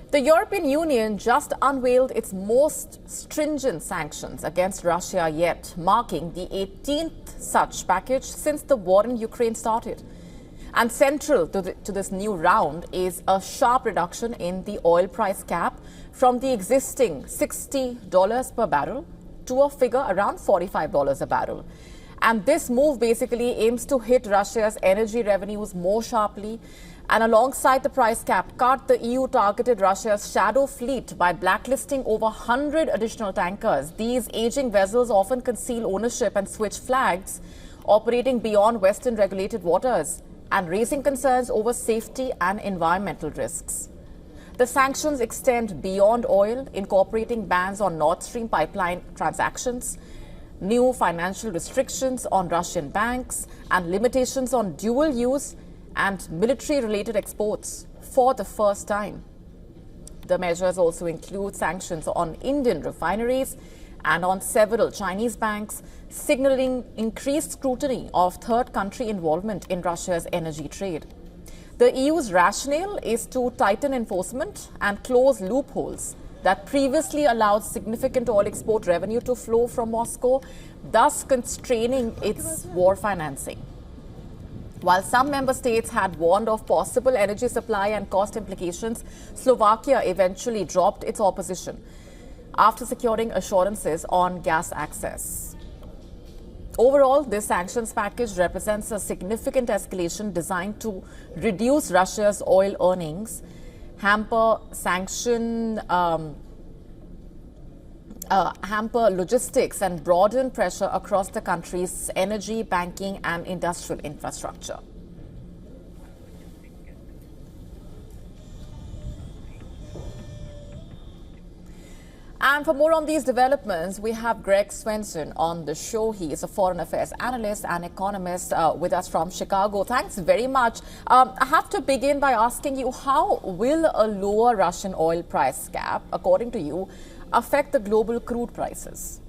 The European Union just unveiled its most stringent sanctions against Russia yet, marking the 18th such package since the war in Ukraine started. And central to this new round is a sharp reduction in the oil price cap from the existing $60 per barrel to a figure around $45 a barrel. And this move basically aims to hit Russia's energy revenues more sharply. And alongside the price cap cut, the EU targeted Russia's shadow fleet by blacklisting over 100 additional tankers. These aging vessels often conceal ownership and switch flags, operating beyond Western regulated waters and raising concerns over safety and environmental risks. The sanctions extend beyond oil, incorporating bans on Nord Stream pipeline transactions, new financial restrictions on Russian banks, and limitations on dual use and military-related exports for the first time. The measures also include sanctions on Indian refineries and on several Chinese banks, signaling increased scrutiny of third country involvement in Russia's energy trade. The EU's rationale is to tighten enforcement and close loopholes that previously allowed significant oil export revenue to flow from Moscow, thus constraining its war financing. While some member states had warned of possible energy supply and cost implications, Slovakia eventually dropped its opposition after securing assurances on gas access. Overall, this sanctions package represents a significant escalation designed to reduce Russia's oil earnings, hamper logistics, and broaden pressure across the country's energy, banking, and industrial infrastructure. And for more on these developments, we have Greg Swenson on the show. He is a foreign affairs analyst and economist with us from Chicago. Thanks very much. I have to begin by asking you, how will a lower Russian oil price cap, according to you, affect the global crude prices?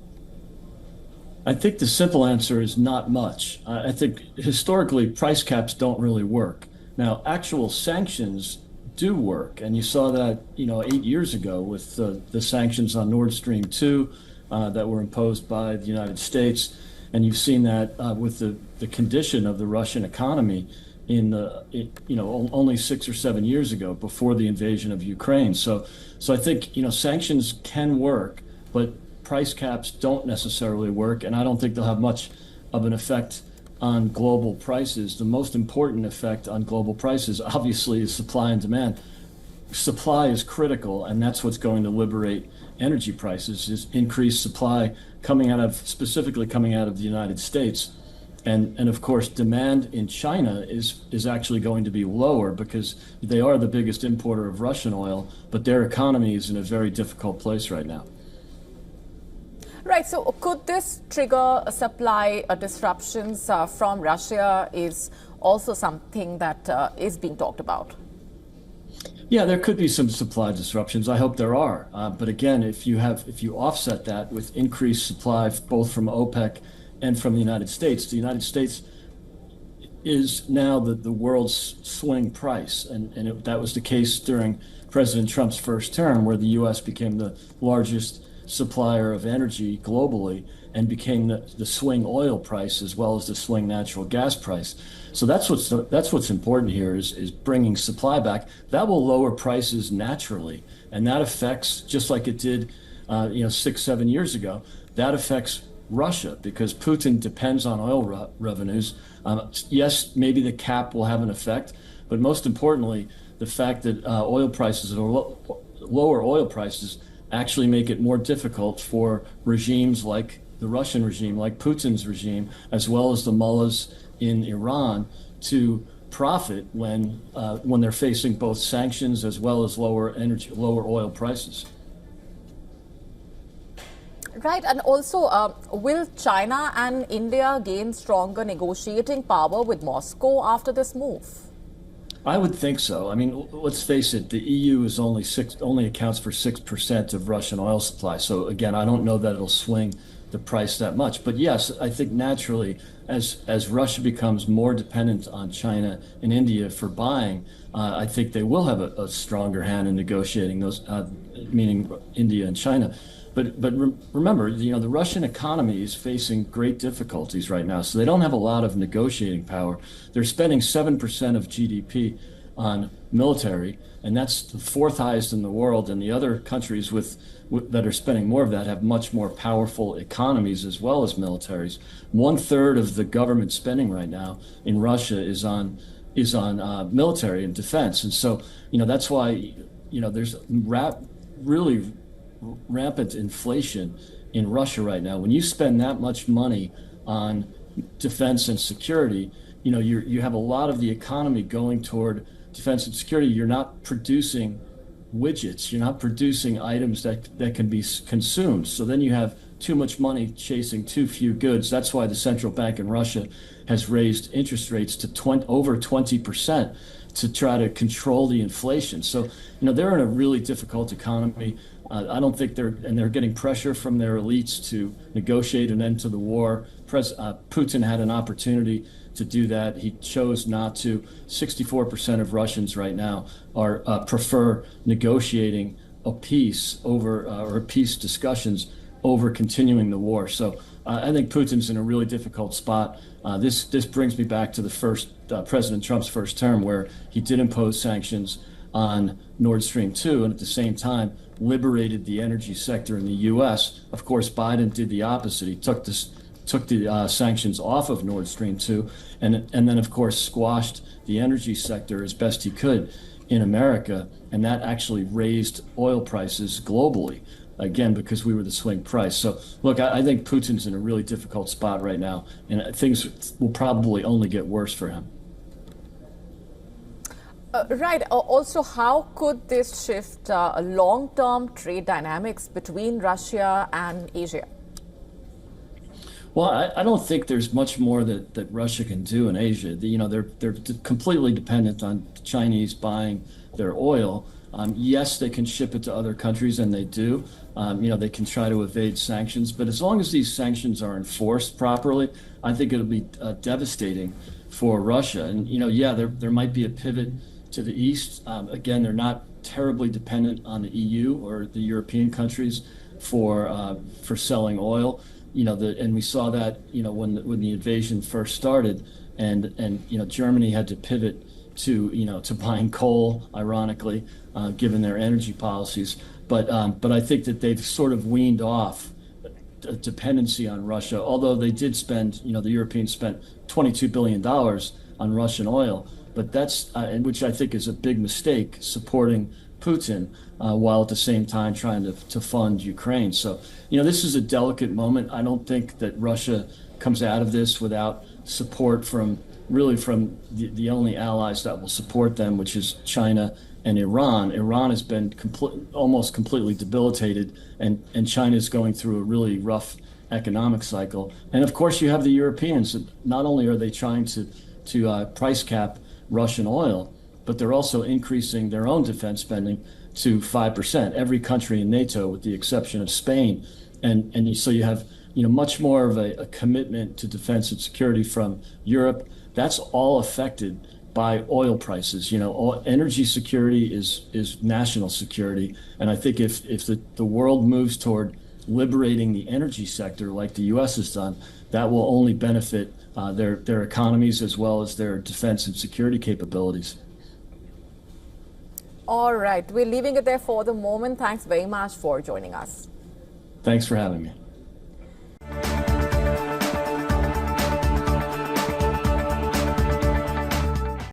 I think the simple answer is not much. I think historically price caps don't really work. Now, actual sanctions do work, and you saw that 8 years ago with the sanctions on Nord Stream 2 that were imposed by the United States, and you've seen that with the condition of the Russian economy only 6 or 7 years ago, before the invasion of Ukraine. So I think sanctions can work, but price caps don't necessarily work, and I don't think they'll have much of an effect on global prices. The most important effect on global prices, obviously, is supply and demand. Supply is critical, and that's what's going to liberate energy prices, is increased supply specifically coming out of the United States. And of course, demand in China is actually going to be lower because they are the biggest importer of Russian oil, but their economy is in a very difficult place right now. Right. So could this trigger supply disruptions from Russia is also something that is being talked about? Yeah, there could be some supply disruptions. I hope there are. But again, if you offset that with increased supply both from OPEC and from the United States is now the world's swing price. And that was the case during President Trump's first term, where the U.S. became the largest supplier of energy globally and became the swing oil price as well as the swing natural gas price. So that's what's important here is bringing supply back. That will lower prices naturally, and that affects, just like it did 6-7 years ago, that affects Russia because Putin depends on oil revenues. Yes, maybe the cap will have an effect, but most importantly, the fact that oil prices or lower oil prices actually make it more difficult for regimes like the Russian regime, like Putin's regime, as well as the mullahs in Iran, to profit when they're facing both sanctions as well as lower oil prices. Right, and also, will China and India gain stronger negotiating power with Moscow after this move? I would think so. I mean, let's face it, the EU is only accounts for 6% of Russian oil supply. So again, I don't know that it'll swing the price that much. But yes, I think naturally, as Russia becomes more dependent on China and India for buying, I think they will have a stronger hand in negotiating those, meaning India and China. But remember, the Russian economy is facing great difficulties right now, so they don't have a lot of negotiating power. They're spending 7% of GDP on military, and that's the fourth highest in the world. And the other countries that are spending more of that have much more powerful economies as well as militaries. 1/3 of the government spending right now in Russia is on military and defense, and so that's why there's really rampant inflation in Russia right now. When you spend that much money on defense and security, you have a lot of the economy going toward defense and security. You're not producing widgets. You're not producing items that can be consumed. So then you have too much money chasing too few goods. That's why the central bank in Russia has raised interest rates to over 20% to try to control the inflation. So, they're in a really difficult economy. I don't think they're getting pressure from their elites to negotiate an end to the war. Putin had an opportunity to do that. He chose not to. 64% of Russians right now prefer negotiating a peace or peace discussions over continuing the war. So I think Putin's in a really difficult spot. This brings me back to the first President Trump's first term, where he did impose sanctions on Nord Stream 2, and at the same time liberated the energy sector in the U.S. Of course, Biden did the opposite. He took the sanctions off of Nord Stream 2, and then of course squashed the energy sector as best he could in America, and that actually raised oil prices globally, again, because we were the swing price. So look, I think Putin's in a really difficult spot right now, and things will probably only get worse for him. Right. Also, how could this shift long-term trade dynamics between Russia and Asia? Well, I don't think there's much more that Russia can do in Asia. They're completely dependent on Chinese buying their oil. Yes, they can ship it to other countries, and they do. They can try to evade sanctions, but as long as these sanctions are enforced properly, I think it'll be devastating for Russia. And there might be a pivot to the east. Again, they're not terribly dependent on the EU or the European countries for selling oil. And we saw that when the invasion first started, and Germany had to pivot to buying coal, ironically, given their energy policies. But I think that they've sort of weaned off dependency on Russia, although they did spend, the Europeans spent $22 billion on Russian oil. But that's, which I think is a big mistake, supporting Putin while at the same time trying to fund Ukraine. So, this is a delicate moment. I don't think that Russia comes out of this without support from the only allies that will support them, which is China and Iran. Iran has been almost completely debilitated, and China is going through a really rough economic cycle. And of course, you have the Europeans. Not only are they trying to price cap Russian oil, but they're also increasing their own defense spending to 5%. Every country in NATO, with the exception of Spain, and so you have much more of a commitment to defense and security from Europe. That's all affected by oil prices. Energy security is national security, and I think if the world moves toward liberating the energy sector like the U.S. has done, that will only benefit their economies as well as their defense and security capabilities. All right, we're leaving it there for the moment. Thanks very much for joining us. Thanks for having me.